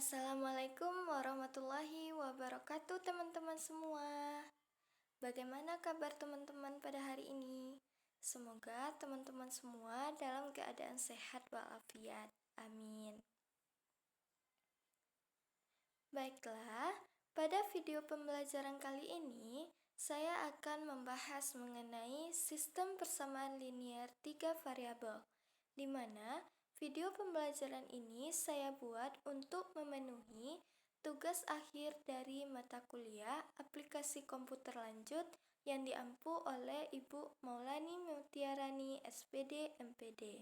Assalamualaikum warahmatullahi wabarakatuh teman-teman semua. Bagaimana kabar teman-teman pada hari ini? Semoga teman-teman semua dalam keadaan sehat walafiat. Amin. Baiklah, pada video pembelajaran kali ini saya akan membahas mengenai sistem persamaan linear 3 variabel, di mana video pembelajaran ini saya buat untuk memenuhi tugas akhir dari mata kuliah aplikasi komputer lanjut yang diampu oleh Ibu Maulani Mutiarani SPD MPD.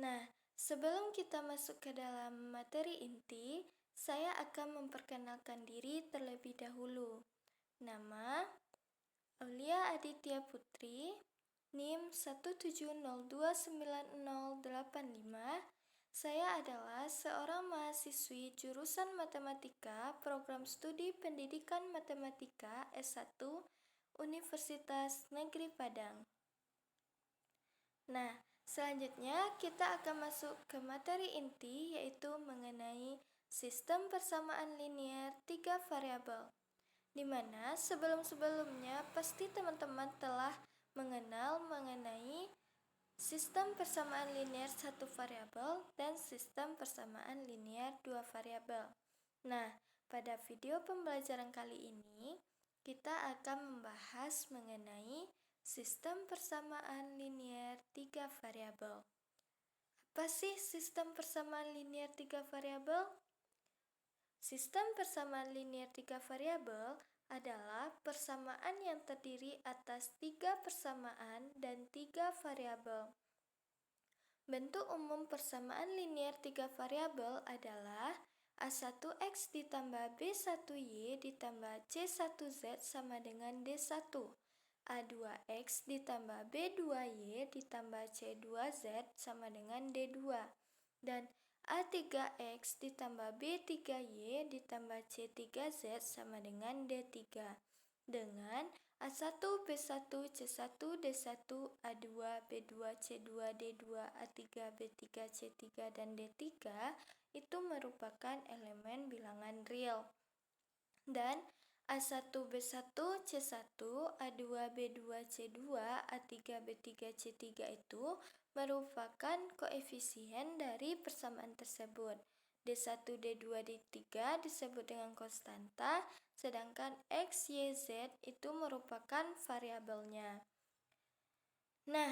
Nah, sebelum kita masuk ke dalam materi inti, saya akan memperkenalkan diri terlebih dahulu. Nama Aulia Aditya Putri, NIM 170290085. Saya adalah seorang mahasiswi jurusan Matematika Program Studi Pendidikan Matematika S1 Universitas Negeri Padang. Nah, selanjutnya kita akan masuk ke materi inti, yaitu mengenai sistem persamaan linear 3 variabel, di mana sebelum-sebelumnya pasti teman-teman telah mengenal mengenai sistem persamaan linear 1 variabel dan sistem persamaan linear 2 variabel. Nah, pada video pembelajaran kali ini kita akan membahas mengenai sistem persamaan linear 3 variabel. Apa sih sistem persamaan linear 3 variabel? Sistem persamaan linear 3 variabel adalah persamaan yang terdiri atas 3 persamaan dan 3 variabel. Bentuk umum persamaan linear 3 variabel adalah A1X ditambah B1Y ditambah C1Z sama dengan D1. A2X ditambah B2Y ditambah C2Z sama dengan D2. Dan A3X ditambah B3Y ditambah C3Z sama dengan D3. Dengan A1, B1, C1, D1, A2, B2, C2, D2, A3, B3, C3, dan D3 itu merupakan elemen bilangan real. Dan A1, B1, C1, A2, B2, C2, A3, B3, C3 itu merupakan koefisien dari persamaan tersebut. D1, D2, D3 disebut dengan konstanta, sedangkan X, Y, Z itu merupakan variabelnya. Nah,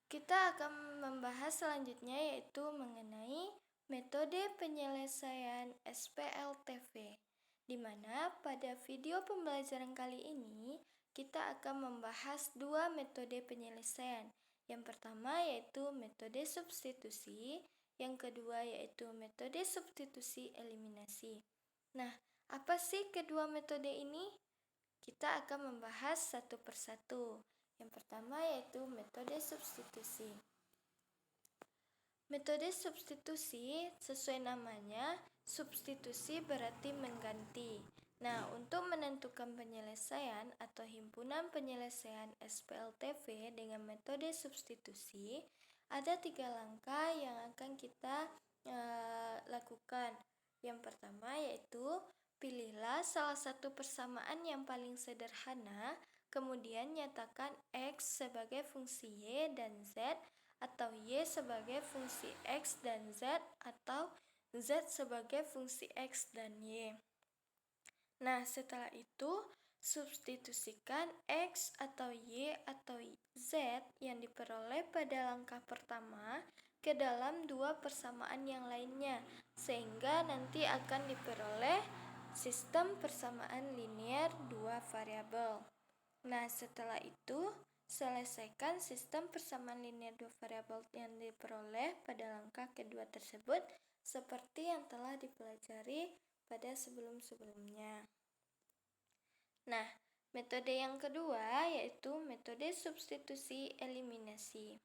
kita akan membahas selanjutnya yaitu mengenai metode penyelesaian SPLTV, di mana pada video pembelajaran kali ini kita akan membahas dua metode penyelesaian. Yang pertama yaitu metode substitusi, yang kedua yaitu metode substitusi eliminasi. Nah, apa sih kedua metode ini? Kita akan membahas satu persatu. Yang pertama yaitu metode substitusi. Metode substitusi sesuai namanya, substitusi berarti mengganti. Nah, untuk menentukan penyelesaian atau himpunan penyelesaian SPLTV dengan metode substitusi, ada 3 langkah yang akan kita lakukan. Yang pertama yaitu pilihlah salah satu persamaan yang paling sederhana, kemudian nyatakan X sebagai fungsi Y dan Z, atau Y sebagai fungsi X dan Z, atau Z sebagai fungsi X dan Y. Nah, setelah itu substitusikan X atau Y atau Z yang diperoleh pada langkah pertama ke dalam dua persamaan yang lainnya, sehingga nanti akan diperoleh sistem persamaan linear 2 variabel. Nah, setelah itu selesaikan sistem persamaan linear 2 variabel yang diperoleh pada langkah kedua tersebut seperti yang telah dipelajari pada sebelum-sebelumnya. Nah, metode yang kedua yaitu metode substitusi eliminasi.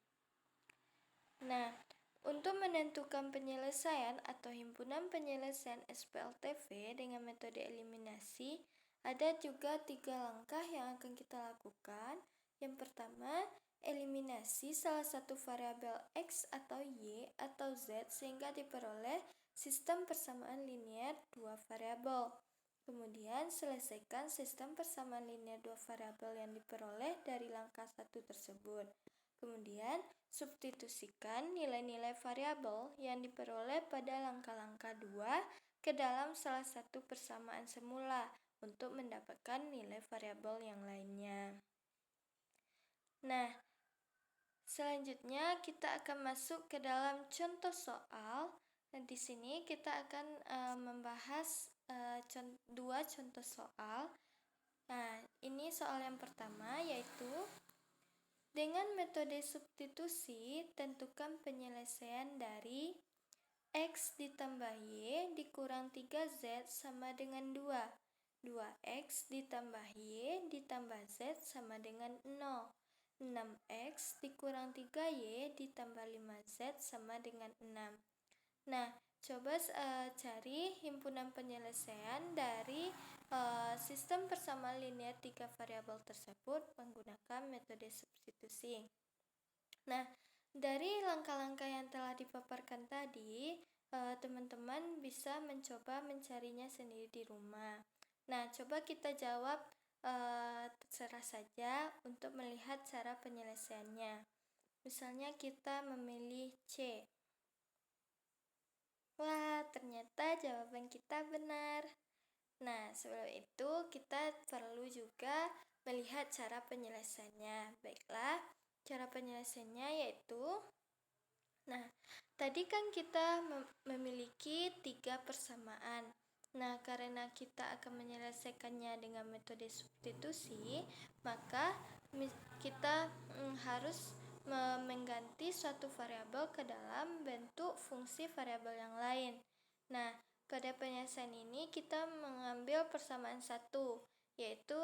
Nah, untuk menentukan penyelesaian atau himpunan penyelesaian SPLTV dengan metode eliminasi, ada juga 3 langkah yang akan kita lakukan. Yang pertama, eliminasi salah satu variabel X atau Y atau Z sehingga diperoleh sistem persamaan linear dua variabel. Kemudian selesaikan sistem persamaan linear dua variabel yang diperoleh dari langkah 1 tersebut. Kemudian substitusikan nilai-nilai variabel yang diperoleh pada langkah-langkah 2 ke dalam salah satu persamaan semula untuk mendapatkan nilai variabel yang lainnya. Nah, selanjutnya kita akan masuk ke dalam contoh soal. Nah, di sini kita akan membahas dua contoh soal. Nah, ini soal yang pertama yaitu dengan metode substitusi tentukan penyelesaian dari X ditambah Y dikurang 3Z sama dengan 2. 2X ditambah Y ditambah Z sama dengan 0. 6X dikurang 3Y ditambah 5Z sama dengan 6. Nah, coba cari himpunan penyelesaian dari sistem persamaan linear 3 variabel tersebut menggunakan metode substitusi. Nah, dari langkah-langkah yang telah dipaparkan tadi, teman-teman bisa mencoba mencarinya sendiri di rumah. Nah, coba kita jawab terserah saja untuk melihat cara penyelesaiannya. Misalnya kita memilih C. Wah, ternyata jawaban kita benar. Nah, sebelum itu kita perlu juga melihat cara penyelesaiannya. Baiklah, cara penyelesaiannya yaitu, nah, tadi kan kita memiliki 3 persamaan. Nah, karena kita akan menyelesaikannya dengan metode substitusi, maka kita harus mengganti suatu variabel ke dalam bentuk fungsi variabel yang lain. Nah, pada penyelesaian ini kita mengambil persamaan satu, yaitu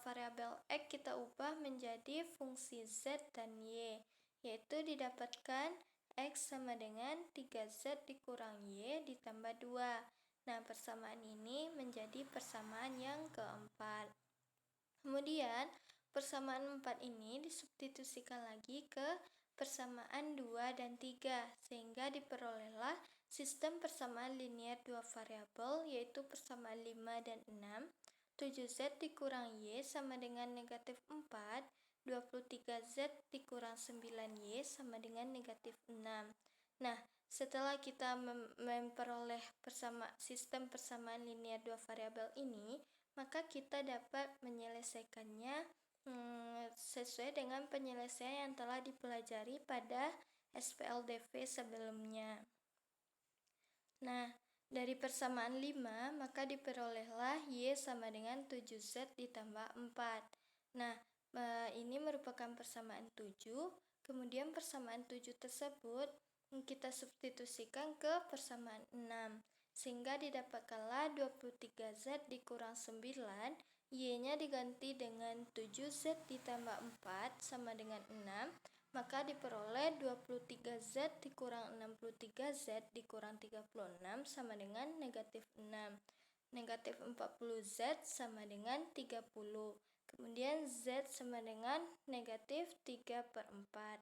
variabel X kita ubah menjadi fungsi Z dan Y, yaitu didapatkan X sama dengan 3Z dikurang Y ditambah 2. Nah, persamaan ini menjadi persamaan yang keempat. Kemudian, persamaan 4 ini disubstitusikan lagi ke persamaan 2 dan 3, sehingga diperolehlah sistem persamaan linear dua variabel, yaitu persamaan 5 dan 6. 7Z dikurang Y sama dengan negatif 4, 23Z dikurang 9Y sama dengan negatif 6. Nah, setelah kita memperoleh sistem persamaan linear dua variabel ini, maka kita dapat menyelesaikannya sesuai dengan penyelesaian yang telah dipelajari pada SPLDV sebelumnya. Nah, dari persamaan 5, maka diperolehlah Y sama dengan 7Z ditambah 4. Nah, ini merupakan persamaan 7. Kemudian persamaan 7 tersebut kita substitusikan ke persamaan 6, sehingga didapatkanlah 23Z dikurang 9, Y-nya diganti dengan 7Z ditambah 4 sama dengan 6, maka diperoleh 23Z dikurang 63Z dikurang 36 sama dengan negatif 6. Negatif 40Z sama dengan 30. Kemudian Z sama dengan negatif 3/4.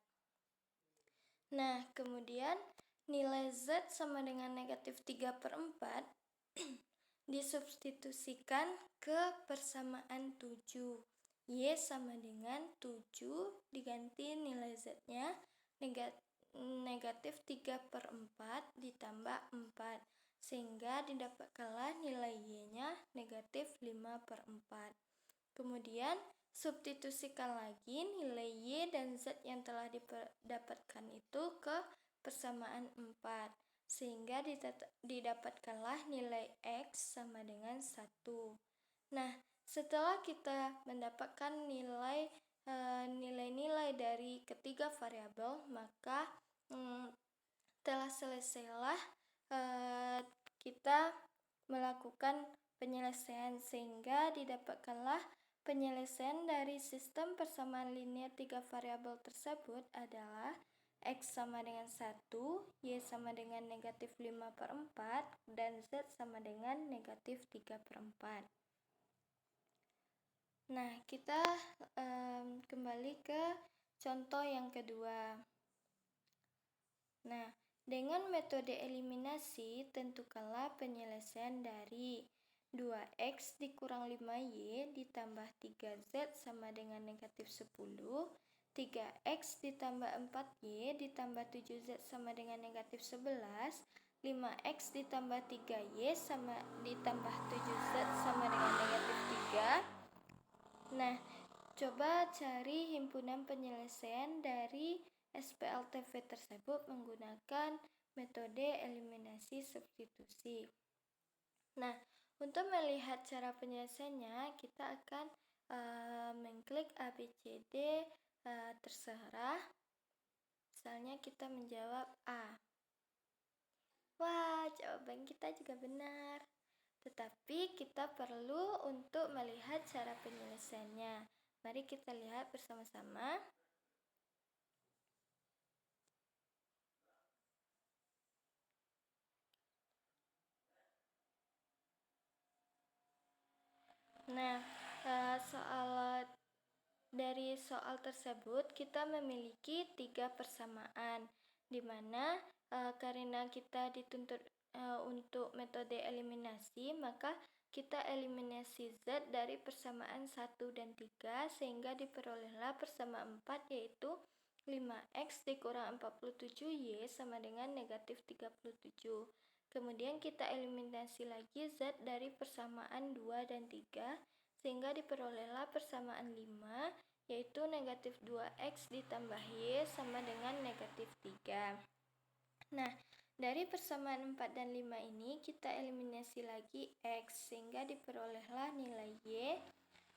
Nah, kemudian nilai Z sama dengan negatif 3/4 disubstitusikan ke persamaan 7. Y sama dengan 7 diganti nilai Z-nya negatif 3/4 ditambah 4, sehingga didapatkanlah nilai Y-nya negatif 5/4. Kemudian substitusikan lagi nilai Y dan Z yang telah didapatkan itu ke persamaan 4, sehingga didapatkanlah nilai X sama dengan 1. Nah, setelah kita mendapatkan nilai-nilai dari ketiga variabel, maka telah selesailah kita melakukan penyelesaian, sehingga didapatkanlah penyelesaian dari sistem persamaan linear 3 variabel tersebut adalah X sama dengan 1, Y sama dengan negatif 5/4, dan Z sama dengan negatif 3/4. Nah, kita kembali ke Contoh yang kedua. Nah, dengan metode eliminasi, tentukanlah penyelesaian dari 2x dikurang 5y ditambah 3z sama dengan negatif 10, 3x ditambah 4y ditambah 7z sama dengan negatif 11, 5x ditambah 3y sama ditambah 7z sama dengan negatif 3. Nah, coba cari himpunan penyelesaian dari SPLTV tersebut menggunakan metode eliminasi substitusi. Nah, untuk melihat cara penyelesaiannya, kita akan mengklik ABCD terserah. Misalnya kita menjawab A. Wah, jawaban kita juga benar. Tetapi kita perlu untuk melihat cara penyelesaiannya. Mari kita lihat bersama-sama. Nah, dari soal tersebut kita memiliki 3 persamaan, di mana karena kita dituntut untuk metode eliminasi, maka kita eliminasi Z dari persamaan 1 dan 3 sehingga diperolehlah persamaan 4, yaitu 5x dikurang 47y sama dengan negatif 37. Kemudian kita eliminasi lagi Z dari persamaan 2 dan 3 sehingga diperolehlah persamaan 5, yaitu negatif 2x ditambah y sama dengan negatif 3. Nah, dari persamaan 4 dan 5 ini kita eliminasi lagi x sehingga diperolehlah nilai y,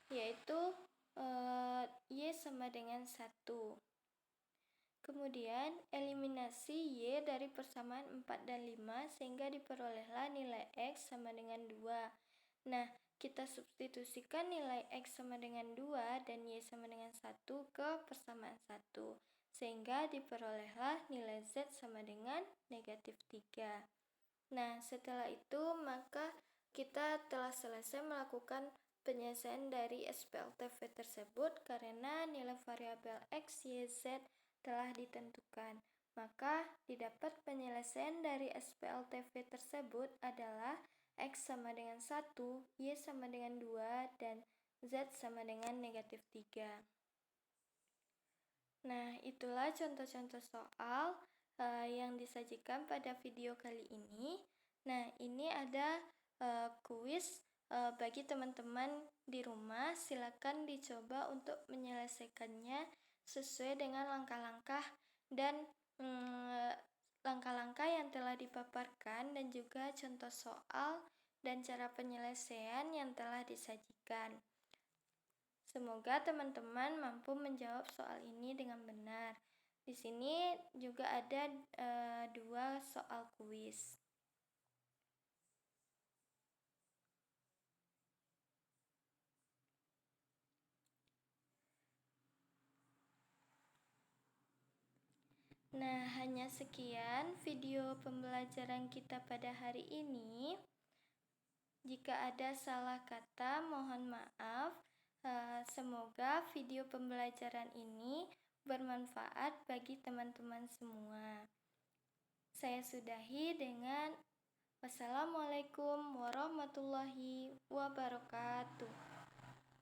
yaitu y sama dengan 1. Kemudian eliminasi y dari persamaan 4 dan 5 sehingga diperolehlah nilai x sama dengan 2. Nah, kita substitusikan nilai x sama dengan 2 dan y sama dengan 1 ke persamaan 1 sehingga diperolehlah nilai z sama dengan negatif 3. Nah, setelah itu maka kita telah selesai melakukan penyelesaian dari SPLTV tersebut karena nilai variabel x, y, z telah ditentukan. Maka didapat penyelesaian dari SPLTV tersebut adalah x sama dengan 1, y sama dengan 2, dan z sama dengan negatif 3. Nah, itulah contoh-contoh soal yang disajikan pada video kali ini. Nah, ini ada kuis bagi teman-teman di rumah. Silakan dicoba untuk menyelesaikannya sesuai dengan langkah-langkah dan langkah-langkah yang telah dipaparkan dan juga contoh soal dan cara penyelesaian yang telah disajikan. Semoga teman-teman mampu menjawab soal ini dengan benar. Di sini juga ada 2 soal kuis. Nah, hanya sekian video pembelajaran kita pada hari ini. Jika ada salah kata, mohon maaf. Semoga video pembelajaran ini bermanfaat bagi teman-teman semua. Saya sudahi dengan wassalamualaikum warahmatullahi wabarakatuh.